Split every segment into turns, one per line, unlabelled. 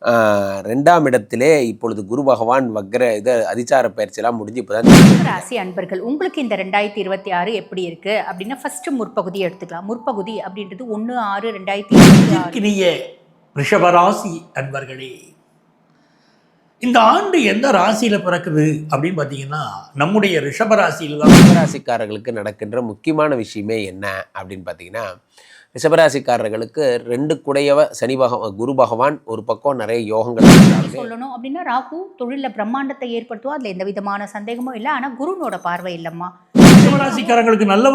2ஆம் இடத்திலே இப்பொழுது குரு பகவான் வக்ர அதிசார பயிற்சியெல்லாம் முடிஞ்சு இப்போதான்.
ராசி அன்பர்கள், உங்களுக்கு இந்த 2026 எப்படி இருக்கு அப்படின்னா ஃபர்ஸ்ட் முற்பகுதி எடுத்துக்கலாம். முற்பகுதி அப்படின்றது 1/6/2026.
ரிஷபராசி அன்பர்களே, இந்த ஆண்டு எந்த ராசியில பிறக்குது அப்படின்னு பார்த்தீங்கன்னா நம்முடைய ரிஷபராசியில் தான்.
ரிஷபராசிக்காரர்களுக்கு நடக்கின்ற முக்கியமான விஷயமே என்ன அப்படின்னு பார்த்தீங்கன்னா, ரிஷபராசிக்காரர்களுக்கு 2 குடையவ குரு பகவான் ஒரு பக்கம் நிறைய யோகங்கள்
சொல்லணும் அப்படின்னா ராகு தொழிலில் பிரம்மாண்டத்தை ஏற்படுத்துவா, அதில் எந்த விதமான சந்தேகமும் இல்லை. ஆனால் குருனோட பார்வை இல்லைம்மா.
ரிஷபராசிக்காரங்களுக்கு நல்ல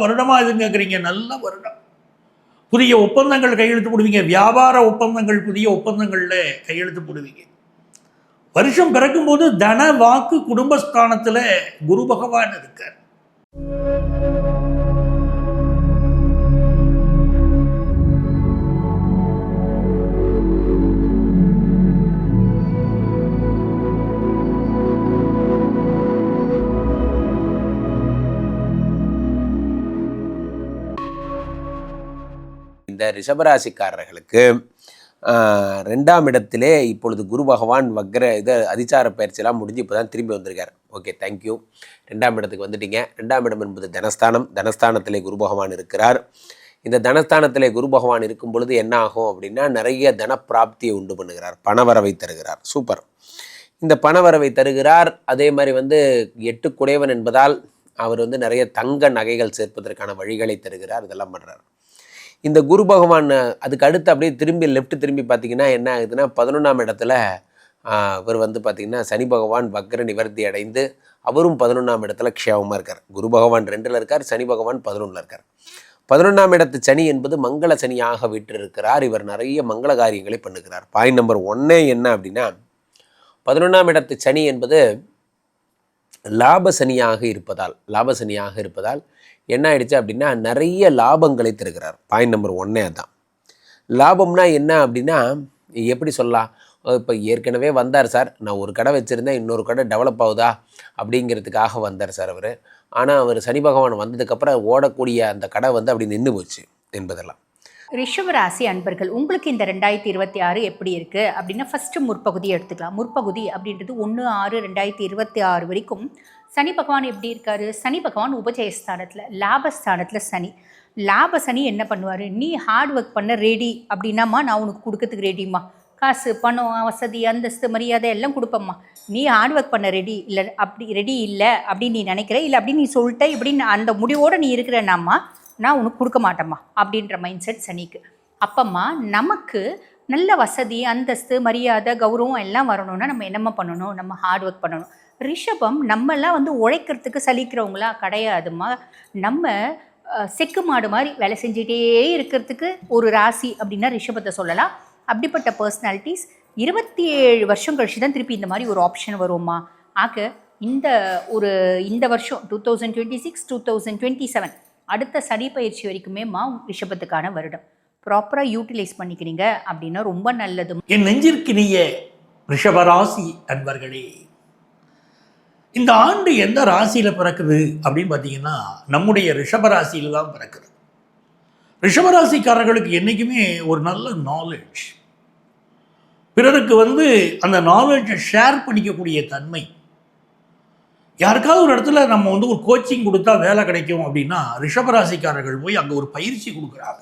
வருடமா இதுன்னு கேட்குறீங்க. நல்ல வருடம், புதிய ஒப்பந்தங்கள் கையெழுத்து போடுவீங்க. வியாபார ஒப்பந்தங்கள், புதிய ஒப்பந்தங்கள்ல கையெழுத்து போடுவீங்க. வருஷம் பிறக்கும் போது தன வாக்கு குடும்பஸ்தானத்துல குரு பகவான் இருக்கார்.
இந்த ரிஷபராசிக்காரர்களுக்கு 2ஆம் இடத்திலே இப்பொழுது குரு பகவான் வக்ர அதிசார பயிற்சியெல்லாம் முடிஞ்சு இப்போ தான் திரும்பி வந்திருக்கார். Okay, thank you. 2ஆம் இடத்துக்கு வந்துட்டீங்க. 2ஆம் இடம் என்பது தனஸ்தானம். தனஸ்தானத்திலே குரு பகவான் இருக்கிறார். இந்த தனஸ்தானத்திலே குரு பகவான் இருக்கும் பொழுது என்ன ஆகும் அப்படின்னா, நிறைய தனப்பிராப்தியை உண்டு பண்ணுகிறார், பணவரவை தருகிறார். சூப்பர். இந்த பணவரவை தருகிறார். அதே மாதிரி 8 குடையவன் என்பதால் அவர் நிறைய தங்க நகைகள் சேர்ப்பதற்கான வழிகளை தருகிறார். இதெல்லாம் பண்ணுறார். இந்த குரு பகவான் அதுக்கு அடுத்து அப்படியே திரும்பி லெஃப்ட் திரும்பி பார்த்தீங்கன்னா என்ன ஆகுதுன்னா, 11ஆம் இடத்துல இவர் பார்த்திங்கன்னா சனி பகவான் வக்ர நிவர்த்தி அடைந்து அவரும் 11ஆம் இடத்துல க்ஷேமமாக இருக்கார். குரு பகவான் 2ல் இருக்கார், சனி பகவான் 11ல் இருக்கார். 11ஆம் இடத்து சனி என்பது மங்கள சனியாக விட்டிருக்கிறார். இவர் நிறைய மங்கள காரியங்களை பண்ணுகிறார். பாயிண்ட் நம்பர் 1 என்ன அப்படின்னா, 11ஆம் இடத்து சனி என்பது லாபசனியாக இருப்பதால் என்ன ஆயிடுச்சு அப்படின்னா, நிறைய லாபங்களை தருகிறார். பாயிண்ட் நம்பர் 1 அதுதான். லாபம்னா என்ன அப்படின்னா, எப்படி சொல்லலாம், இப்போ ஏற்கனவே வந்தார் சார், நான் ஒரு கடை வச்சுருந்தேன், இன்னொரு கடை டெவலப் ஆகுதா அப்படிங்கிறதுக்காக வந்தார் சார் அவர். ஆனால் அவர் சனி பகவான் வந்ததுக்கப்புறம் ஓடக்கூடிய அந்த கடை அப்படி நின்று போச்சு என்பதெல்லாம்.
ரிஷபராசி அன்பர்கள், உங்களுக்கு இந்த 2026 எப்படி இருக்குது அப்படின்னா ஃபஸ்ட்டு முற்பகுதி எடுத்துக்கலாம். முற்பகுதி அப்படின்றது 1/6/2026 வரைக்கும் சனி பகவான் எப்படி இருக்கார்? சனி பகவான் உபஜயஸ்தானத்தில், லாபஸ்தானத்தில் சனி. லாப சனி என்ன பண்ணுவார்? நீ ஹார்ட் ஒர்க் பண்ண ரெடி அப்படின்னாம்மா, நான் உனக்கு கொடுக்கறதுக்கு ரெடிம்மா. காசு, பணம், வசதி, அந்தஸ்து, மரியாதை எல்லாம் கொடுப்பம்மா. நீ ஹார்ட் ஒர்க் பண்ண ரெடி இல்லை, அப்படி ரெடி இல்லை அப்படின்னு நீ நினைக்கிற, இல்லை அப்படின்னு நீ சொல்லிட்ட, இப்படின்னு அந்த முடிவோடு நீ இருக்கிறேன்னாம்மா, நான் உனக்கு கொடுக்க மாட்டேம்மா அப்படின்ற மைண்ட் செட் சனிக்கு. அப்பம்மா நமக்கு நல்ல வசதி, அந்தஸ்து, மரியாதை, கௌரவம் எல்லாம் வரணும்னா நம்ம என்னம்மா பண்ணணும்? நம்ம ஹார்ட் ஒர்க் பண்ணணும். ரிஷபம் நம்மெல்லாம் உழைக்கிறதுக்கு சலிக்கிறவங்களா கிடையாதுமா. நம்ம செக்கு மாடு மாதிரி வேலை செஞ்சுட்டே இருக்கிறதுக்கு ஒரு ராசி அப்படின்னா ரிஷபத்தை சொல்லலாம். அப்படிப்பட்ட பர்சனாலிட்டிஸ் 27 வருஷம் கழிச்சு தான் திருப்பி இந்த மாதிரி ஒரு ஆப்ஷன் வரும்மா. ஆக இந்த வருஷம் 2026 2027 அடுத்த சனி பயிற்சி வரைக்குமேம்மா ரிஷபத்துக்கான வருடம். ப்ராப்பராக யூட்டிலைஸ் பண்ணிக்கிறீங்க அப்படின்னா ரொம்ப நல்லது.
என் நெஞ்சிற்கினிய ரிஷபராசி அன்பர்களே, இந்த ஆண்டு எந்த ராசியில பிறக்குது அப்படின்னு பார்த்தீங்கன்னா நம்முடைய ரிஷபராசியில தான் பிறக்குது. ரிஷபராசிக்காரர்களுக்கு என்றைக்குமே ஒரு நல்ல நாலேஜ், பிறருக்கு அந்த நாலேஜை ஷேர் பண்ணிக்கக்கூடிய தன்மை. யாருக்காவது ஒரு இடத்துல நம்ம ஒரு கோச்சிங் கொடுத்தா வேலை கிடைக்கும் அப்படின்னா ரிஷபராசிக்காரர்கள் போய் அங்கே ஒரு பயிற்சி கொடுக்குறாங்க.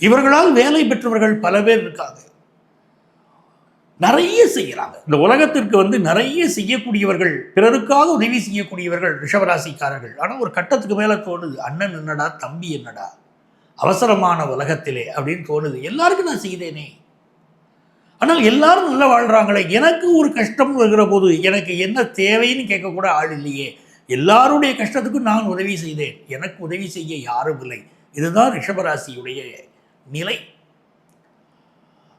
இவர்களால் வேலை பெற்றவர்கள் பல பேர் இருக்காங்க. நிறைய செய்கிறாங்க. இந்த உலகத்திற்கு நிறைய செய்யக்கூடியவர்கள், பிறருக்காக உதவி செய்யக்கூடியவர்கள் ரிஷபராசிக்காரர்கள். ஆனால் ஒரு கட்டத்துக்கு மேலே தோணுது, அண்ணன் என்னடா, தம்பி என்னடா, அவசரமான உலகத்திலே அப்படின்னு தோணுது. எல்லாருக்கும் நான் செய்தேனே, ஆனால் எல்லாரும் நல்லா வாழ்கிறாங்களே, எனக்கு ஒரு கஷ்டம் வருகிற போது எனக்கு என்ன தேவைன்னு கேட்கக்கூட ஆள் இல்லையே, எல்லாருடைய கஷ்டத்துக்கும் நான் உதவி செய்தேன், எனக்கு உதவி செய்ய யாரும் இல்லை. இதுதான் ரிஷபராசியுடைய நிலை.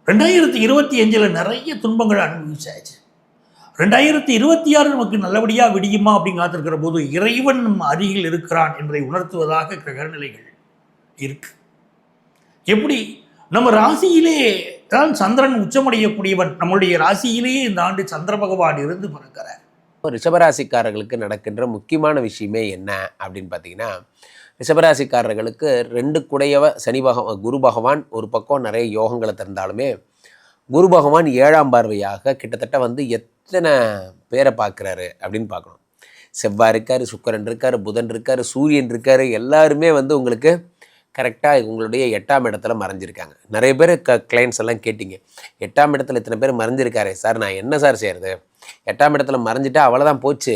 2025 நிறைய துன்பங்கள் அனுபவிச்சாச்சு. 2026 நமக்கு நல்லபடியாக விடியுமா அப்படின்னு காத்திருக்கிற போது இறைவன் நம் அருகில் இருக்கிறான் என்பதை உணர்த்துவதாக கிரகநிலைகள் இருக்கு. எப்படி நம்ம ராசியிலே தான் சந்திரன் உச்சமடையக்கூடியவன், நம்மளுடைய ராசியிலேயே இந்த ஆண்டு சந்திர பகவான் இருந்து பிறக்கிறார்.
ரிஷபராசிக்காரர்களுக்கு நடக்கின்ற முக்கியமான விஷயமே என்ன அப்படின்னு பார்த்தீங்கன்னா, ரிஷபராசிக்காரர்களுக்கு 2 குடையவ குரு பகவான் ஒரு பக்கம் நிறைய யோகங்களை தந்தாலுமே குரு பகவான் 7ஆம் பார்வையாக கிட்டத்தட்ட வந்து எத்தனை பேரை பார்க்குறாரு அப்படின்னு பார்க்கணும். செவ்வாய் இருக்கார், சுக்கிரன் இருக்கார், புதன் இருக்கார், சூரியன் இருக்கார், எல்லாருமே வந்து உங்களுக்கு கரெக்டாக உங்களுடைய 8ஆம் இடத்துல மறைஞ்சிருக்காங்க. நிறைய பேர் கிளைண்ட்ஸ் எல்லாம் கேட்டிங்க, 8ஆம் இடத்துல இத்தனை பேர் மறைஞ்சிருக்காரு சார், நான் என்ன சார் செய்கிறது, 8ஆம் இடத்துல மறைஞ்சிட்டா அவ்வளோதான் போச்சு,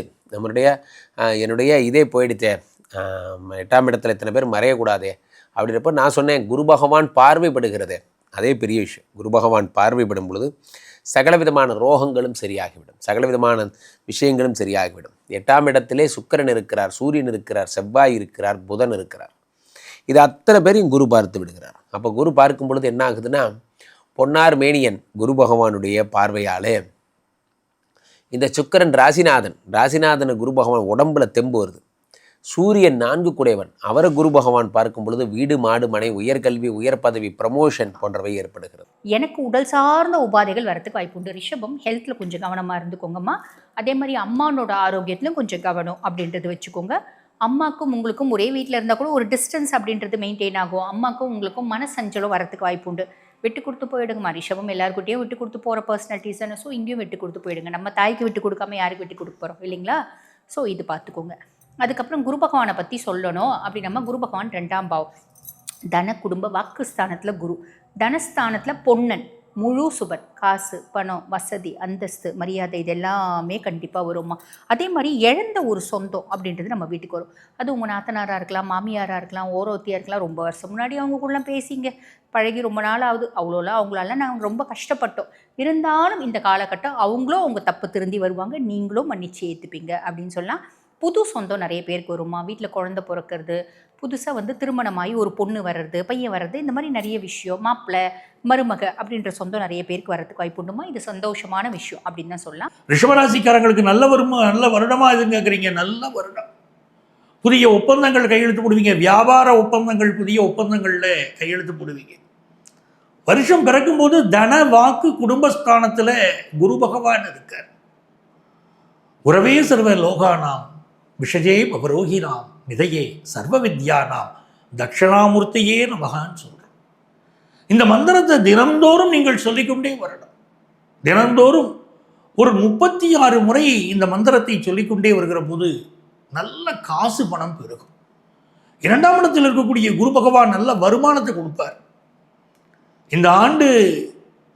என்னுடைய இதே போயிடுச்சே, 8ஆம் இடத்துல இத்தனை பேர் மறையக்கூடாதே அப்படின்றப்ப நான் சொன்னேன், குரு பகவான் பார்வைப்படுகிறது, அதே பெரிய விஷயம். குரு பகவான் பார்வைப்படும் பொழுது சகலவிதமான ரோகங்களும் சரியாகிவிடும், சகலவிதமான விஷயங்களும் சரியாகிவிடும். 8ஆம் இடத்திலே சுக்கிரன் இருக்கிறார், சூரியன் இருக்கிறார், செவ்வாய் இருக்கிறார், புதன் இருக்கிறார். இது அத்தனை பேரையும் குரு பார்த்து விடுகிறார். அப்போ குரு பார்க்கும் பொழுது என்ன ஆகுதுன்னா, பொன்னார் மேனியன் குரு பகவானுடைய பார்வையாலே இந்த சுக்கிரன் ராசிநாதன் குரு பகவான் உடம்புல தெம்பு வருது. சூரியன் 4 குடையவன், அவரை குரு பகவான் பார்க்கும் பொழுது வீடு மாடு மனை உயர்கல்வி உயர் பதவி ப்ரமோஷன் போன்றவை ஏற்படுகிறது.
எனக்கு உடல் சார்ந்த உபாதைகள் வரத்துக்கு வாய்ப்பு உண்டு. ரிஷபம், ஹெல்த்தில் கொஞ்சம் கவனமாக இருந்துக்கோங்கம்மா. அதே மாதிரி அம்மானோட ஆரோக்கியத்திலும் கொஞ்சம் கவனம் அப்படின்றது வச்சுக்கோங்க. அம்மாக்கும் உங்களுக்கும் ஒரே வீட்டில் இருந்தால் கூட ஒரு டிஸ்டன்ஸ் அப்படின்றது மெயின்டைன் ஆகும். அம்மாக்கும் உங்களுக்கும் மனசஞ்சலம் வரத்துக்கு வாய்ப்பு உண்டு. விட்டு கொடுத்து போயிடுங்கம்மா. ரிஷபம் எல்லாருக்கிட்டையும் விட்டு கொடுத்து போகிற பர்சனாலிட்டிஸ் தானே. ஸோ இங்கேயும் விட்டு கொடுத்து போயிடுங்க. நம்ம தாய்க்கு விட்டு கொடுக்காம யாருக்கு விட்டு கொடுக்க போகிறோம் இல்லைங்களா? ஸோ இது பார்த்துக்கோங்க. அதுக்கப்புறம் குரு பகவானை பற்றி சொல்லணும் அப்படின்னா, குரு பகவான் 2ஆம் பாவம், தன குடும்ப வாக்குஸ்தானத்தில் குரு, தனஸ்தானத்தில் பொன்னன், முழு சுபன், காசு பணம் வசதி அந்தஸ்து மரியாதை இதெல்லாமே கண்டிப்பாக வரும்மா. அதே மாதிரி இழந்த ஒரு சொந்தம் அப்படின்றது நம்ம வீட்டுக்கு வரும். அது உங்கள் நாத்தனாராக இருக்கலாம், மாமியாராக இருக்கலாம், ஓரோத்தியாக இருக்கலாம். ரொம்ப வருஷம் முன்னாடி அவங்க கூட பேசிங்க பழகி ரொம்ப நாள் ஆகுது, அவ்வளோலாம் அவங்களால நாங்கள் ரொம்ப கஷ்டப்பட்டோம். இருந்தாலும் இந்த காலகட்டம் அவங்களும் அவங்க தப்பு திருந்தி வருவாங்க, நீங்களும் மன்னிச்சு ஏற்றுப்பீங்க அப்படின்னு சொல்லலாம். புது சொந்தம் நிறைய பேருக்கு வருமா. வீட்டில் குழந்தை பிறக்கிறது, புதுசாக வந்து திருமணமாகி ஒரு பொண்ணு வர்றது, பையன் வர்றது, இந்த மாதிரி நிறைய விஷயம், மாப்பிள்ளை மருமக அப்படின்ற சொந்தம் நிறைய பேருக்கு வரதுக்கு வாய்ப்பு உண்டுமா. இது சந்தோஷமான விஷயம் அப்படின்னு தான் சொல்லலாம்.
ரிஷபராசிக்காரங்களுக்கு நல்ல வருடமா எதுன்னு கேட்குறீங்க. நல்ல வருடம். புதிய ஒப்பந்தங்கள் கையெழுத்து போடுவீங்க. வியாபார ஒப்பந்தங்கள், புதிய ஒப்பந்தங்களில் கையெழுத்து போடுவீங்க. வருஷம் பிறக்கும் போது தன வாக்கு குடும்பஸ்தானத்தில் குரு பகவான் இருக்கார். உறவே சர்வ லோகானாம் விஷஜே பவரோகினாம் நிதையே சர்வ வித்யானாம் தட்சிணாமூர்த்தியே நமகான்னு சொல்கிறோம். இந்த மந்திரத்தை தினந்தோறும் நீங்கள் சொல்லிக்கொண்டே வரணும். தினந்தோறும் ஒரு 36 முறை இந்த மந்திரத்தை சொல்லிக்கொண்டே வருகிற போது நல்ல காசு பணம் பெருகும். 2ஆம் இடத்தில் இருக்கக்கூடிய குரு பகவான் நல்ல வருமானத்தை கொடுப்பார். இந்த ஆண்டு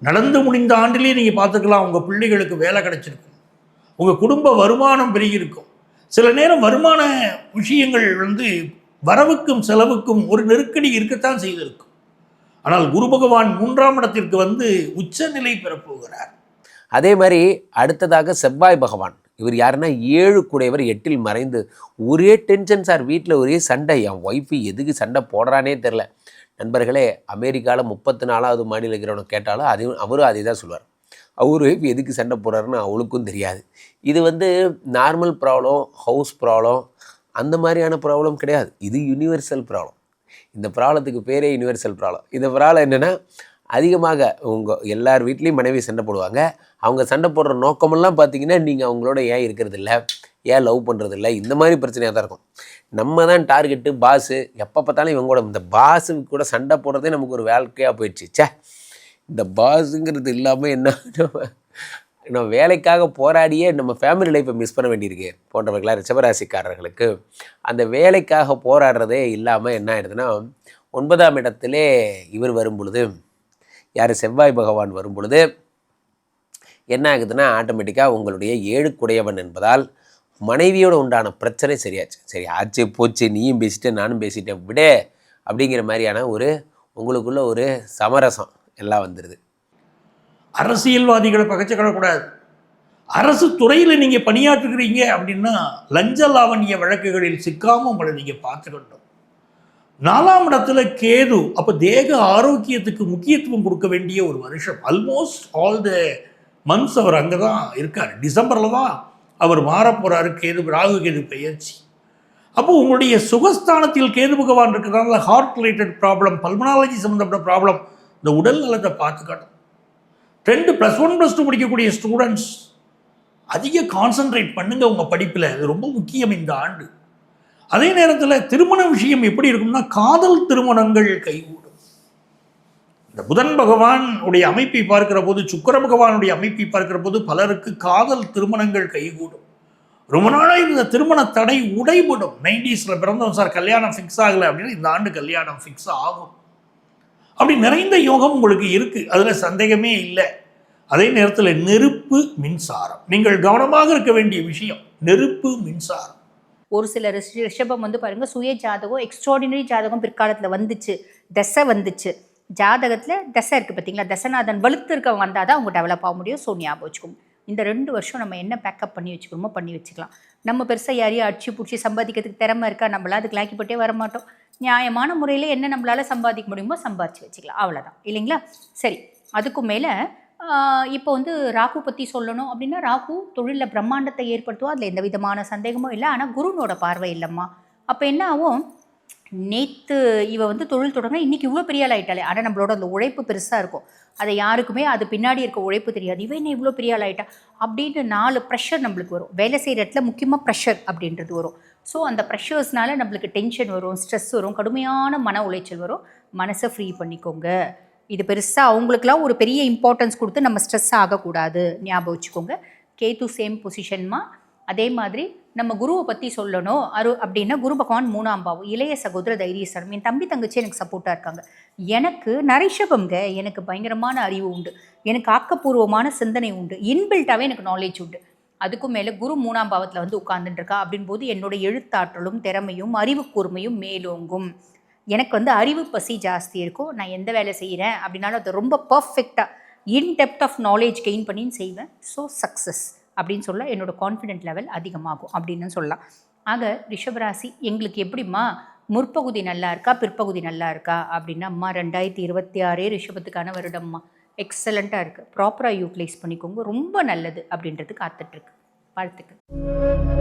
நடந்து முடிந்த ஆண்டிலே நீங்கள் பார்த்துக்கலாம், உங்கள் பிள்ளைகளுக்கு வேலை கிடைச்சிருக்கும், உங்கள் குடும்ப வருமானம் பெருகியிருக்கும். சில நேரம் வருமான விஷயங்கள் வந்து வரவுக்கும் செலவுக்கும் ஒரு நெருக்கடி இருக்கத்தான் செய்திருக்கும். ஆனால் குரு பகவான் 3ஆம் இடத்திற்கு வந்து உச்சநிலை பெறப்போகிறார்.
அதே மாதிரி அடுத்ததாக செவ்வாய் பகவான், இவர் யாருன்னா 7 குடையவர் 8இல் மறைந்து ஒரே டென்ஷன் சார், வீட்டில் ஒரே சண்டை, என் ஒய்ஃபு எதுக்கு சண்டை போடுறானே தெரில. நண்பர்களே, அமெரிக்காவில் 34வது மாடியில் இருக்கிறவனை கேட்டாலும் அவரும் அதே தான் சொல்லுவார். அவர் ஒய்ஃப் எதுக்கு சண்டை போடுறாருன்னு அவளுக்கும் தெரியாது. இது வந்து நார்மல் ப்ராப்ளம், ஹவுஸ் ப்ராப்ளம், அந்த மாதிரியான ப்ராப்ளம் கிடையாது. இது யூனிவர்சல் ப்ராப்ளம். இந்த ப்ராப்ளத்துக்கு பேரே யூனிவர்சல் ப்ராப்ளம். இந்த ப்ராப்ளம் என்னென்னா, அதிகமாக உங்கள் எல்லார் வீட்லேயும் மனைவி சண்டை போடுவாங்க. அவங்க சண்டை போடுற நோக்கமெல்லாம் பார்த்தீங்கன்னா, நீங்கள் அவங்களோட ஏன் இருக்கிறதில்ல, ஏன் லவ் பண்ணுறதில்ல, இந்த மாதிரி பிரச்சனையாக தான் இருக்கும். நம்ம தான் டார்கெட்டு, பாஸு, எப்போ பார்த்தாலும் இவங்க கூட இந்த பாஸுக்கு கூட சண்டை போடுறதே நமக்கு ஒரு வாழ்க்கையாக போயிடுச்சு. இந்த பாஸுங்கிறது இல்லாமல் நம்ம வேலைக்காக போராடியே நம்ம ஃபேமிலி லைஃப்பை மிஸ் பண்ண வேண்டியிருக்கு போன்றவர்களாக ரிஷபராசிக்காரர்களுக்கு அந்த வேலைக்காக போராடுறதே இல்லாமல் என்ன ஆகிடுதுன்னா, 9ஆம் இடத்திலே இவர் வரும் பொழுது, யார் செவ்வாய் பகவான் வரும் பொழுது என்ன ஆகுதுன்னா, ஆட்டோமேட்டிக்காக உங்களுடைய 7 குடையவன் என்பதால் மனைவியோடு உண்டான பிரச்சனை சரியாச்சு. சரி ஆச்சு போச்சு, நீயும் பேசிட்டேன் நானும் பேசிட்டேன் விடே அப்படிங்கிற மாதிரியான உங்களுக்குள்ள ஒரு சமரசம் எல்லாம் வந்துடுது.
அரசியல்வாதிகளை பகச்சிக்கிடக்கூடாது. அரசு துறையில் நீங்கள் பணியாற்றுகிறீங்க அப்படின்னா லஞ்ச லாவணிய வழக்குகளில் சிக்காமல் உங்களை நீங்கள் பார்த்துக்கணும். 4ஆம் இடத்துல கேது, அப்போ தேக ஆரோக்கியத்துக்கு முக்கியத்துவம் கொடுக்க வேண்டிய ஒரு வருஷம். ஆல்மோஸ்ட் ஆல் த மந்த்ஸ் அவர் அங்கே தான் இருக்கார். டிசம்பரில் தான் அவர் மாறப்போகிறாரு. ராகு கேது பெயர்ச்சி. அப்போ உங்களுடைய சுகஸ்தானத்தில் கேது பகவான் இருக்கிறதால ஹார்ட் ரிலேட்டட் ப்ராப்ளம், பல்மனாலஜி சம்மந்தப்பட்ட ப்ராப்ளம், இந்த உடல் நலத்தை பார்த்துக்கணும். 2+1 +2 படிக்கக்கூடிய ஸ்டூடெண்ட்ஸ் அதிக கான்சன்ட்ரேட் பண்ணுங்க உங்கள் படிப்பில். அது ரொம்ப முக்கியம் இந்த ஆண்டு. அதே நேரத்தில் திருமண விஷயம் எப்படி இருக்கும்னா, காதல் திருமணங்கள் கைகூடும். இந்த புதன் பகவான் உடைய அமைப்பை பார்க்கிற போது, சுக்கிர பகவானுடைய அமைப்பை பார்க்கிற போது பலருக்கு காதல் திருமணங்கள் கைகூடும். ரொம்ப நாளாக இந்த திருமண தடை உடைபடும். 90s பிறந்தோம் சார், கல்யாணம் ஃபிக்ஸ் ஆகலை அப்படின்னா இந்த ஆண்டு கல்யாணம் ஃபிக்ஸ் ஆகும். அப்படி நிறைந்த யோகம் உங்களுக்கு இருக்கு, அதுல சந்தேகமே இல்லை. அதே நேரத்தில் நெருப்பு மின்சாரம், நீங்கள் கவனமாக இருக்க வேண்டிய விஷயம் நெருப்பு மின்சாரம்.
ஒரு சில ரிஷபம் வந்து பாருங்க, சுய ஜாதகம் எக்ஸ்ட்ராடினரி ஜாதகம் பிற்காலத்தில் வந்துச்சு, தசை வந்துச்சு, ஜாதகத்தில் தசை இருக்குது பார்த்தீங்களா, தசநாதன் வலுத்து இருக்க வந்தால் தான் அவங்க டெவலப் ஆக முடியும். ஸோ ஞாபகம் வச்சுக்கோங்க, இந்த 2 வருஷம் நம்ம என்ன பேக்கப் பண்ணி வச்சுக்கணுமோ பண்ணி வச்சுக்கலாம். நம்ம பெருசாக யாரையும் அடிச்சு பிடிச்சி சம்பாதிக்கிறதுக்கு திறமை இருக்கா, நம்மளாம் அதுக்கு லாக்கிப்பட்டே வரமாட்டோம். நியாயமான முறையில் என்ன நம்மளால் சம்பாதிக்க முடியுமோ சம்பாதிச்சு வச்சுக்கலாம், அவ்வளோதான் இல்லைங்களா? சரி, அதுக்கும் மேலே இப்போ வந்து ராகு பற்றி சொல்லணும் அப்படின்னா, ராகு தொழிலில் பிரம்மாண்டத்தை ஏற்படுத்துவோம், அதில் எந்த விதமான சந்தேகமும் இல்லை. ஆனால் குருனோட பார்வை இல்லைம்மா. அப்போ என்ன ஆகும், நேற்று இவ வந்து தொழில் தொடங்க இன்றைக்கி இவ்வளோ பெரிய ஆள் ஆகிட்டாலே, ஆனால் நம்மளோட அந்த உழைப்பு பெருசாக இருக்கும், அதை யாருக்குமே அது பின்னாடி இருக்க உழைப்பு தெரியாது. இவன் என்ன இவ்வளோ பெரிய ஆள் ஆகிட்டா அப்படின்னு 4 ப்ரெஷர் நம்மளுக்கு வரும். வேலை செய்கிற இடத்துல முக்கியமாக ப்ரெஷர் அப்படின்றது வரும். ஸோ அந்த ப்ரெஷர்ஸ்னால நம்மளுக்கு டென்ஷன் வரும், ஸ்ட்ரெஸ் வரும், கடுமையான மன உளைச்சல் வரும். மனசை ஃப்ரீ பண்ணிக்கோங்க. இது பெருசாக அவங்களுக்குலாம் ஒரு பெரிய இம்பார்ட்டன்ஸ் கொடுத்து நம்ம ஸ்ட்ரெஸ் ஆகக்கூடாது, ஞாபகம் வச்சுக்கோங்க. கேத்து சேம் பொசிஷன்மா. அதே மாதிரி நம்ம குருவை பற்றி சொல்லணும் அப்படின்னா, குரு பகவான் 3ஆம் பாவம், இளைய சகோதர தைரியஸ்தரம். என் தம்பி தங்கச்சி எனக்கு சப்போர்ட்டாக இருக்காங்க. எனக்கு நரிஷபங்க, எனக்கு பயங்கரமான அறிவு உண்டு, எனக்கு ஆக்கப்பூர்வமான சிந்தனை உண்டு, இன்பில்ட்டாகவே எனக்கு நாலேஜ் உண்டு. அதுக்கும் மேலே குரு 3ஆம் பாவத்தில் வந்து உட்கார்ந்துட்டு இருக்கா அப்படின் போது என்னோட எழுத்தாற்றலும் திறமையும் அறிவு கூர்மையும் மேலோங்கும். எனக்கு வந்து அறிவு பசி ஜாஸ்தி இருக்கும். நான் எந்த வேலை செய்கிறேன் அப்படின்னாலும் அது ரொம்ப பர்ஃபெக்டாக in depth of knowledge gain பண்ணின்னு செய்வேன். ஸோ சக்ஸஸ் அப்படின்னு சொல்ல என்னோட கான்ஃபிடென்ட் லெவல் அதிகமாகும் அப்படின்னு சொல்லலாம். ஆக ரிஷபராசி எங்களுக்கு எப்படிம்மா, முற்பகுதி நல்லா இருக்கா பிற்பகுதி நல்லா இருக்கா அப்படின்னாம்மா, 2026 ரிஷபத்துக்கான வருடம்மா எக்ஸலண்ட்டாக இருக்குது. ப்ராப்பராக யூட்டிலைஸ் பண்ணிக்கோங்க, ரொம்ப நல்லது அப்படின்றது காத்துட்ருக்கு. வாழ்த்துக்கள்.